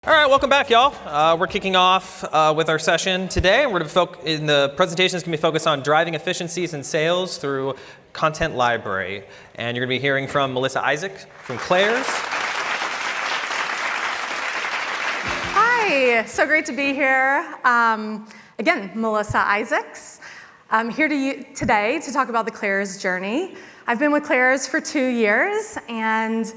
All right, welcome back, y'all. We're kicking off with our session today. We're in the presentation is going to be focused on driving efficiencies in sales through content library. And you're going to be hearing from Melissa Isaac from Claire's. Hi, so great to be here. Again, Melissa Isaacs. I'm here today to talk about the Claire's journey. I've been with Claire's for 2 years and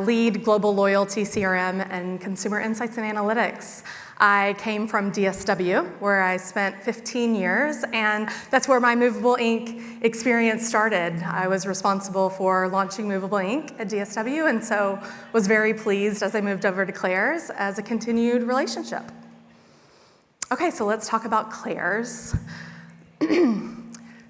lead global loyalty, CRM, and consumer insights and analytics. I came from DSW, where I spent 15 years, and that's where my Movable Inc. experience started. I was responsible for launching Movable Inc. at DSW, and so was very pleased as I moved over to Claire's as a continued relationship. Okay, so let's talk about Claire's.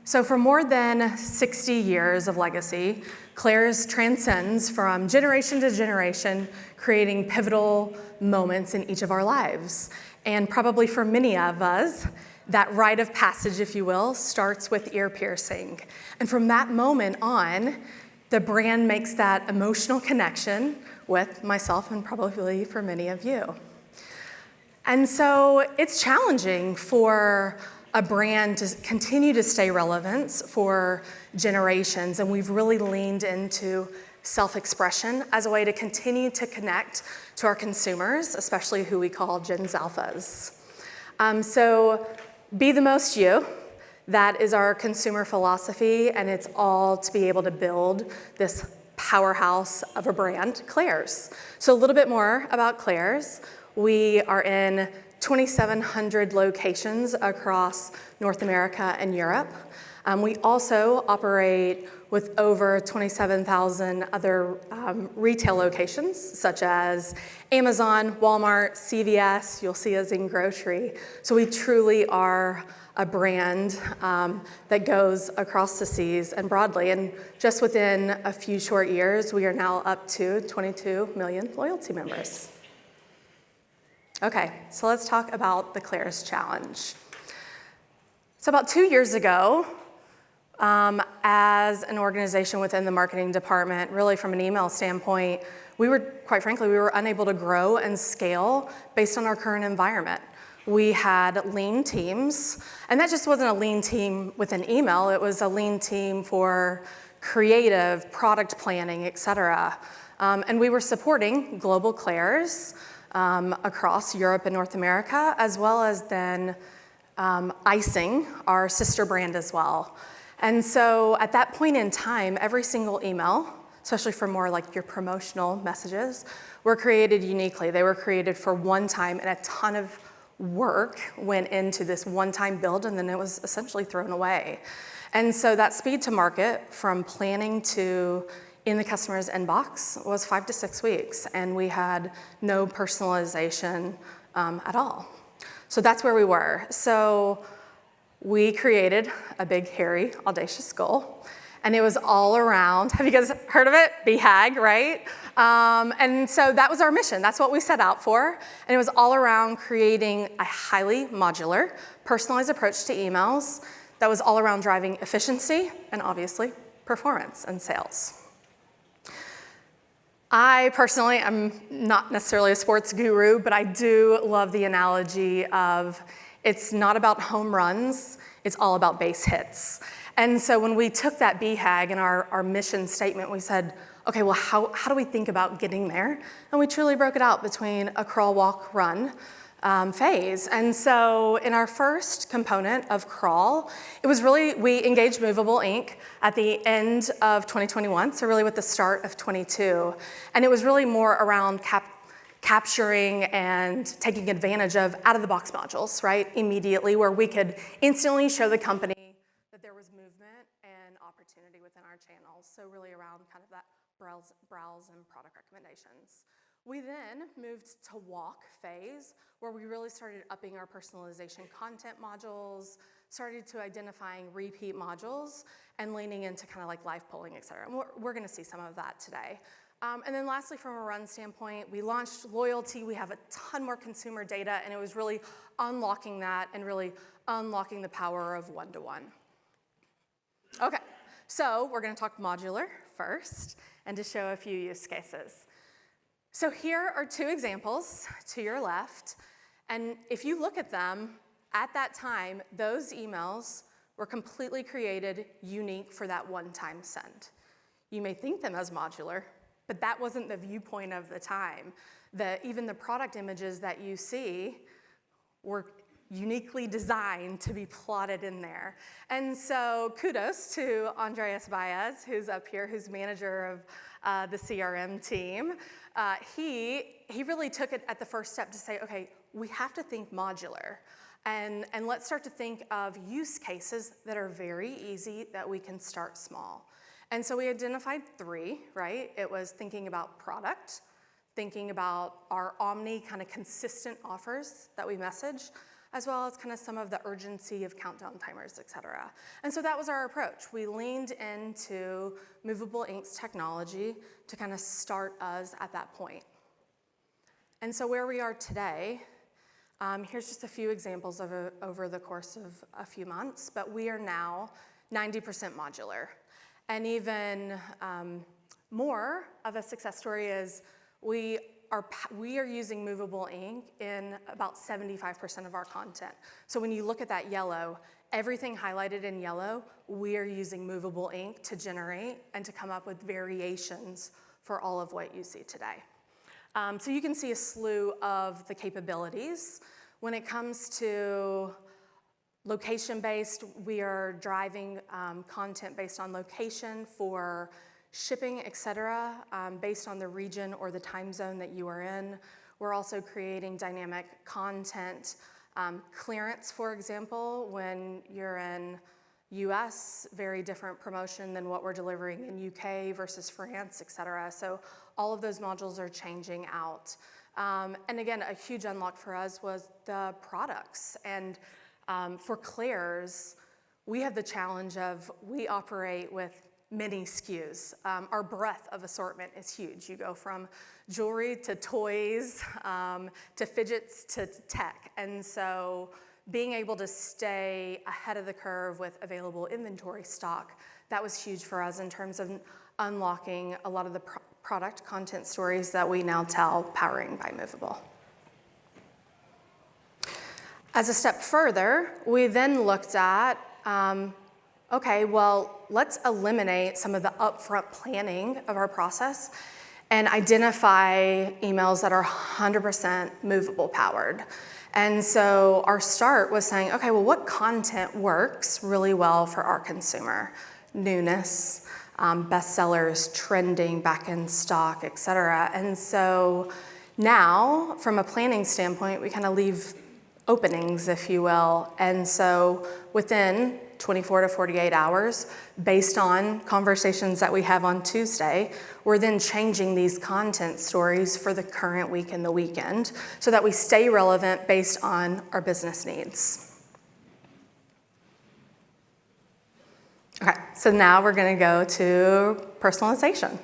So for more than 60 years of legacy, Claire's transcends from generation to generation, creating pivotal moments in each of our lives. And probably for many of us, that rite of passage, if you will, starts with ear piercing. And from that moment on, the brand makes that emotional connection with myself and probably for many of you. And so it's challenging for a brand to continue to stay relevant for generations, and we've really leaned into self-expression as a way to continue to connect to our consumers, especially who we call Gen Alphas. So be the most you. That is our consumer philosophy, and it's all to be able to build this powerhouse of a brand, Claire's. So a little bit more about Claire's. We are in 2,700 locations across North America and Europe. We also operate with over 27,000 other retail locations, such as Amazon, Walmart, CVS. You'll see us in grocery. So we truly are a brand that goes across the seas and broadly. And just within a few short years, we are now up to 22 million loyalty members. Okay, so let's talk about the Claire's Challenge. So about 2 years ago, as an organization within the marketing department, really from an email standpoint, quite frankly, we were unable to grow and scale based on our current environment. We had lean teams, and that just wasn't a lean team within email, it was a lean team for creative, product planning, et cetera. And we were supporting global Claire's across Europe and North America, as well as then Icing, our sister brand as well. And so at that point in time, every single email, especially for more like your promotional messages, were created uniquely. They were created for one time, and a ton of work went into this one-time build, and then it was essentially thrown away. And so that speed to market from planning to in the customer's inbox was 5 to 6 weeks, and we had no personalization at all. So that's where we were. So we created a big, hairy, audacious goal, and it was all around, have you guys heard of it? BHAG, right? And so that was our mission. That's what we set out for, and it was all around creating a highly modular, personalized approach to emails that was all around driving efficiency and obviously performance and sales. I personally am not necessarily a sports guru, but I do love the analogy of it's not about home runs, it's all about base hits. And so when we took that BHAG and our mission statement, we said, okay, well, how do we think about getting there? And we truly broke it out between a crawl, walk, run phase. And so in our first component of crawl, it was really, we engaged Movable Inc. at the end of 2021, so really with the start of 22. And it was really more around capturing and taking advantage of out-of-the-box modules, right, immediately, where we could instantly show the company that there was movement and opportunity within our channels. So really around kind of that browse and product recommendations. We then moved to walk phase, where we really started upping our personalization content modules, started to identifying repeat modules, and leaning into kind of like live polling, et cetera. And we're gonna see some of that today. And then lastly, from a run standpoint, we launched loyalty. We have a ton more consumer data, and it was really unlocking that and really unlocking the power of one-to-one. Okay, so we're gonna talk modular first, and to show a few use cases. So here are two examples to your left. And if you look at them, at that time, those emails were completely created unique for that one-time send. You may think them as modular, but that wasn't the viewpoint of the time. Even the product images that you see were uniquely designed to be plotted in there. And so kudos to Andreas Baez, who's up here, who's manager of the CRM team. He really took it at the first step to say, okay, we have to think modular. And let's start to think of use cases that are very easy, that we can start small. And so we identified 3, right? It was thinking about product, thinking about our omni kind of consistent offers that we message, as well as kind of some of the urgency of countdown timers, et cetera. And so that was our approach. We leaned into Movable Ink's technology to kind of start us at that point. And so where we are today, here's just a few examples of over the course of a few months, but we are now 90% modular. And even more of a success story is we are using Movable Ink in about 75% of our content. So when you look at that yellow, everything highlighted in yellow, we are using Movable Ink to generate and to come up with variations for all of what you see today. So you can see a slew of the capabilities. When it comes to location-based, we are driving content based on location for shipping, et cetera, based on the region or the time zone that you are in. We're also creating dynamic content clearance, for example, when you're in US, very different promotion than what we're delivering in UK versus France, et cetera. So all of those modules are changing out. And again, a huge unlock for us was the products. And for Claire's, we have the challenge of we operate with many SKUs. Our breadth of assortment is huge. You go from jewelry to toys to fidgets to tech. And so being able to stay ahead of the curve with available inventory stock, that was huge for us in terms of unlocking a lot of the product content stories that we now tell powering by Movable. As a step further, we then looked at, okay, well, let's eliminate some of the upfront planning of our process and identify emails that are 100% Movable powered. And so our start was saying, okay, well, what content works really well for our consumer? Newness, bestsellers, trending, back in stock, et cetera. And so now, from a planning standpoint, we kind of leave openings, if you will. And so within 24 to 48 hours, based on conversations that we have on Tuesday, we're then changing these content stories for the current week and the weekend so that we stay relevant based on our business needs. Okay, so now we're gonna go to personalization.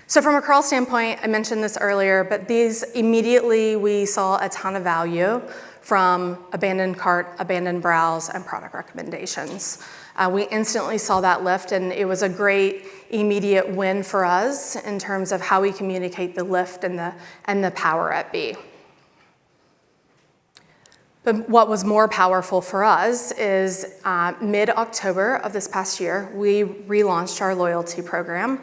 So from a crawl standpoint, I mentioned this earlier, but these immediately we saw a ton of value from abandoned cart, abandoned browse, and product recommendations. We instantly saw that lift, and it was a great immediate win for us in terms of how we communicate the lift and the power at B. But what was more powerful for us is mid-October of this past year, we relaunched our loyalty program,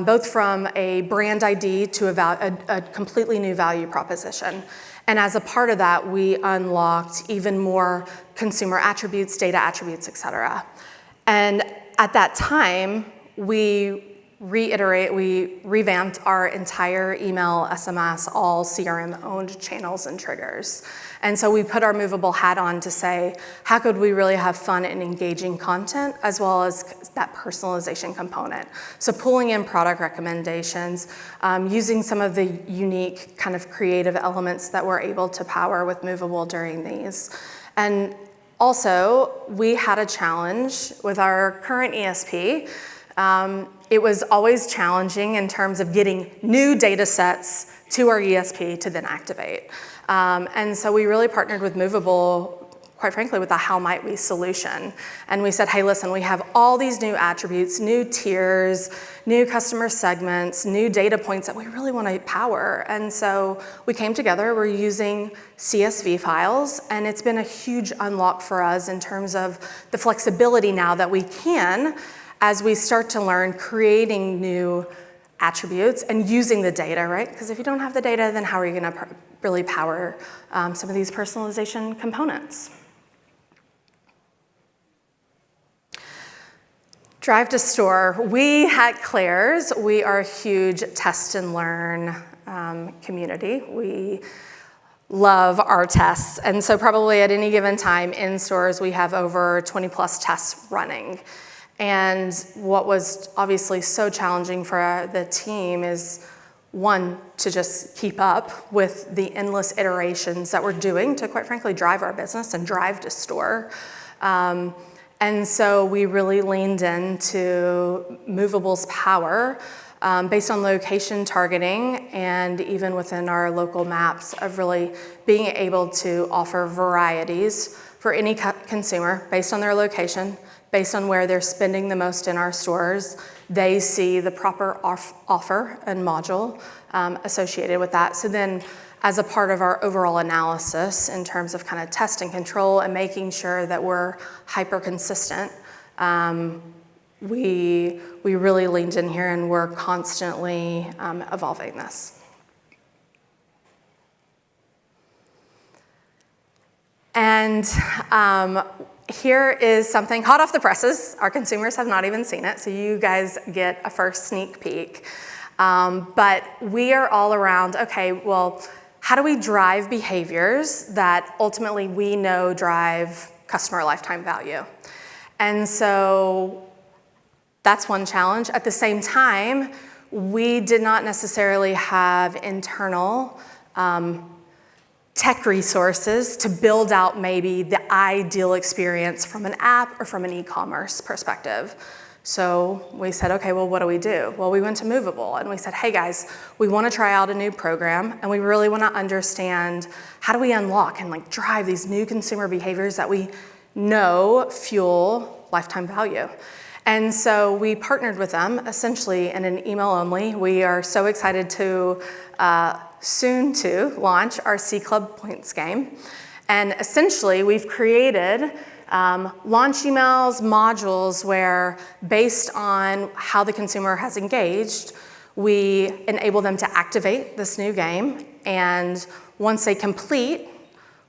both from a brand ID to a completely new value proposition. And as a part of that, we unlocked even more consumer attributes, data attributes, et cetera. And at that time, we revamped our entire email, SMS, all CRM-owned channels and triggers. And so we put our Movable hat on to say, how could we really have fun and engaging content as well as that personalization component? So pulling in product recommendations, using some of the unique kind of creative elements that we're able to power with Movable during these. And also, we had a challenge with our current ESP. It was always challenging in terms of getting new data sets to our ESP to then activate. And so we really partnered with Movable quite frankly, with a how might we solution. And we said, hey, listen, we have all these new attributes, new tiers, new customer segments, new data points that we really want to power. And so we came together, we're using CSV files, and it's been a huge unlock for us in terms of the flexibility now that we can, as we start to learn, creating new attributes and using the data, right? Because if you don't have the data, then how are you going to really power some of these personalization components? Drive to store. We at Claire's, we are a huge test and learn community. We love our tests. And so probably at any given time in stores, we have over 20 plus tests running. And what was obviously so challenging for the team is, one, to just keep up with the endless iterations that we're doing to, quite frankly, drive our business and drive to store. And so we really leaned into Movable's power based on location targeting and even within our local maps of really being able to offer varieties for any consumer based on their location, based on where they're spending the most in our stores. They see the proper offer and module associated with that. So then as a part of our overall analysis in terms of kind of test and control and making sure that we're hyper consistent, we really leaned in here and we're constantly evolving this. And here is something hot off the presses. Our consumers have not even seen it, so you guys get a first sneak peek. But we are all around, okay, well, how do we drive behaviors that ultimately we know drive customer lifetime value? And so that's one challenge. At the same time, we did not necessarily have internal tech resources to build out maybe the ideal experience from an app or from an e-commerce perspective. So we said, okay, well, what do we do? Well, we went to Movable and we said, hey guys, we want to try out a new program and we really want to understand how do we unlock and like drive these new consumer behaviors that we know fuel lifetime value. And so we partnered with them essentially in an email only. We are so excited to soon to launch our C Club points game. And essentially we've created launch emails, modules where based on how the consumer has engaged, we enable them to activate this new game. And once they complete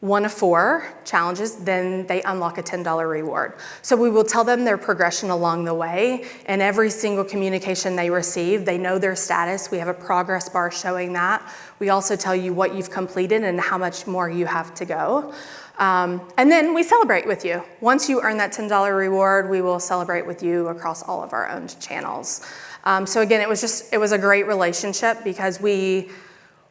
1 of 4 challenges, then they unlock a $10 reward. So we will tell them their progression along the way, and every single communication they receive, they know their status. We have a progress bar showing that. We also tell you what you've completed and how much more you have to go. And then we celebrate with you. Once you earn that $10 reward, we will celebrate with you across all of our owned channels. So again, it was a great relationship because we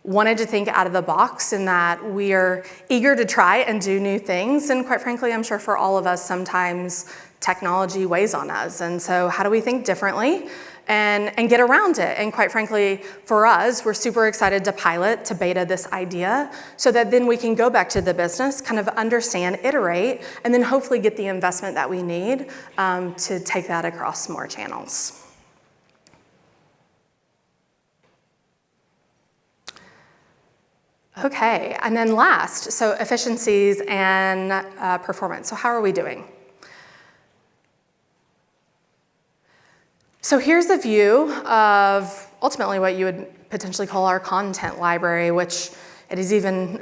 wanted to think out of the box in that we are eager to try and do new things. And quite frankly, I'm sure for all of us, sometimes technology weighs on us. And so how do we think differently and get around it? And quite frankly, for us, we're super excited to pilot, to beta this idea so that then we can go back to the business, kind of understand, iterate, and then hopefully get the investment that we need to take that across more channels. Okay, and then last, so efficiencies and performance. So how are we doing? So here's the view of ultimately what you would potentially call our content library, which it is even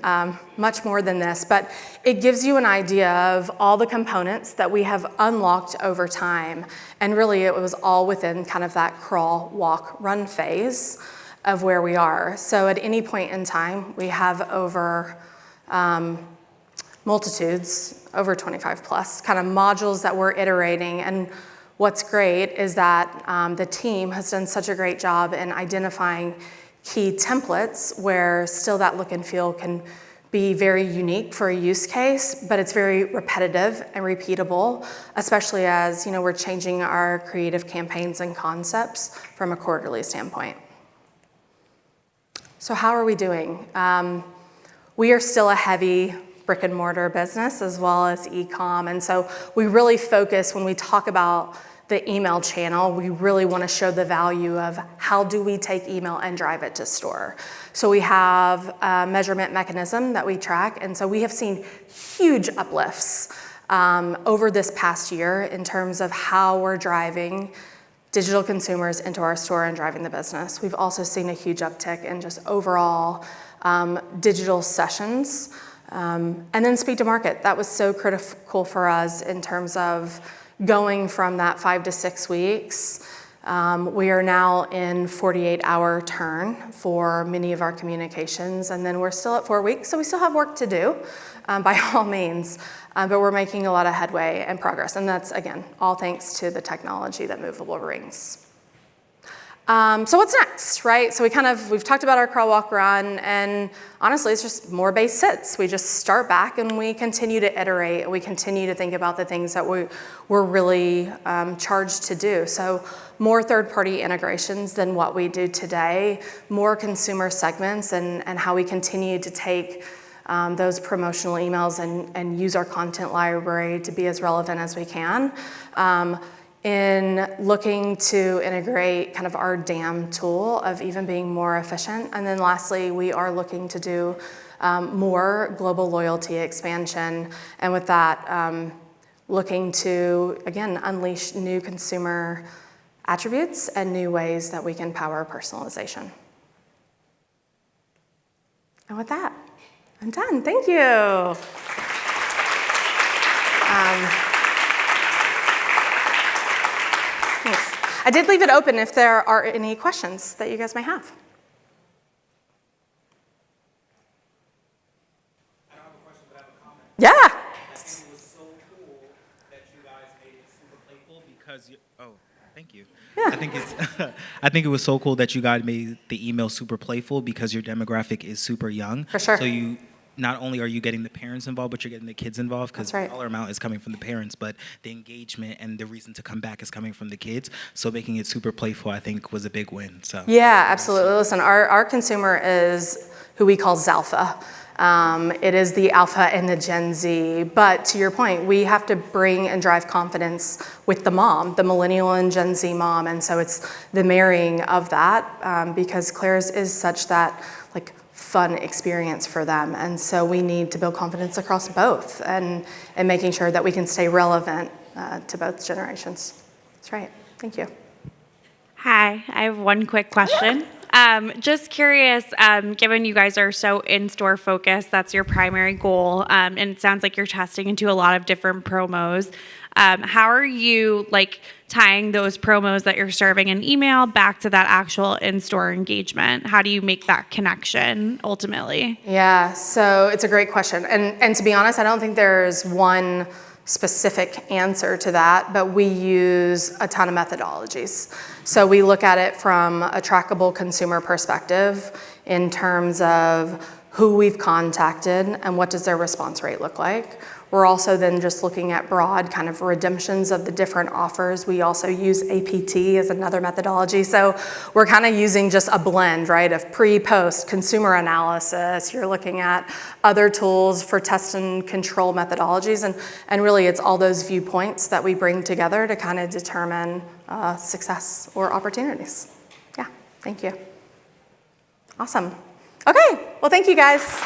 much more than this, but it gives you an idea of all the components that we have unlocked over time. And really it was all within kind of that crawl, walk, run phase of where we are. So at any point in time, we have over multitudes, over 25 plus, kind of modules that we're iterating. And what's great is that the team has done such a great job in identifying key templates where still that look and feel can be very unique for a use case, but it's very repetitive and repeatable, especially as we're changing our creative campaigns and concepts from a quarterly standpoint. So how are we doing? We are still a heavy brick and mortar business as well as e-com. And so we really focus when we talk about the email channel, we really want to show the value of how do we take email and drive it to store. So we have a measurement mechanism that we track, and so we have seen huge uplifts over this past year in terms of how we're driving digital consumers into our store and driving the business. We've also seen a huge uptick in just overall digital sessions. And then speed to market. That was so critical for us in terms of going from that 5 to 6 weeks. We are now in 48-hour turn for many of our communications, and then we're still at 4 weeks, so we still have work to do by all means, but we're making a lot of headway and progress, and that's, again, all thanks to the technology that Movable brings. So what's next, right? So we've talked about our crawl, walk, run, and honestly, it's just more base hits. We just start back and we continue to iterate, and we continue to think about the things that we're really charged to do. So more third-party integrations than what we do today, more consumer segments, and how we continue to take those promotional emails and use our content library to be as relevant as we can. In looking to integrate kind of our DAM tool of even being more efficient. And then lastly, we are looking to do more global loyalty expansion. And with that, looking to, again, unleash new consumer attributes and new ways that we can power personalization. And with that, I'm done. Thank you. Thanks. I did leave it open if there are any questions that you guys may have. I don't have a question, but I have a comment. Yeah. I think it was so cool that you guys made it super playful because thank you. Yeah. I think it was so cool that you guys made the email super playful because your demographic is super young. For sure. So you not only are you getting the parents involved, but you're getting the kids involved because That's right. the dollar amount is coming from the parents, but the engagement and the reason to come back is coming from the kids. So making it super playful, I think, was a big win. So Yeah, absolutely. Listen, our consumer is who we call Zalpha. It is the Alpha and the Gen Z. But to your point, we have to bring and drive confidence with the mom, the millennial and Gen Z mom. And so it's the marrying of that because Claire's is such that like fun experience for them. And so we need to build confidence across both and making sure that we can stay relevant to both generations. That's right. Thank you. Hi, I have one quick question. Just curious, given you guys are so in-store focused, that's your primary goal, and it sounds like you're testing into a lot of different promos. How are you tying those promos that you're serving in email back to that actual in-store engagement? How do you make that connection ultimately? Yeah, so it's a great question. And to be honest, I don't think there's one specific answer to that, but we use a ton of methodologies. So we look at it from a trackable consumer perspective in terms of who we've contacted and what does their response rate look like. We're also then just looking at broad kind of redemptions of the different offers. We also use APT as another methodology. So we're kind of using just a blend, right, of pre-post consumer analysis. You're looking at other tools for test and control methodologies. And really it's all those viewpoints that we bring together to kind of determine success or opportunities. Yeah, thank you. Awesome. Okay, well, thank you guys.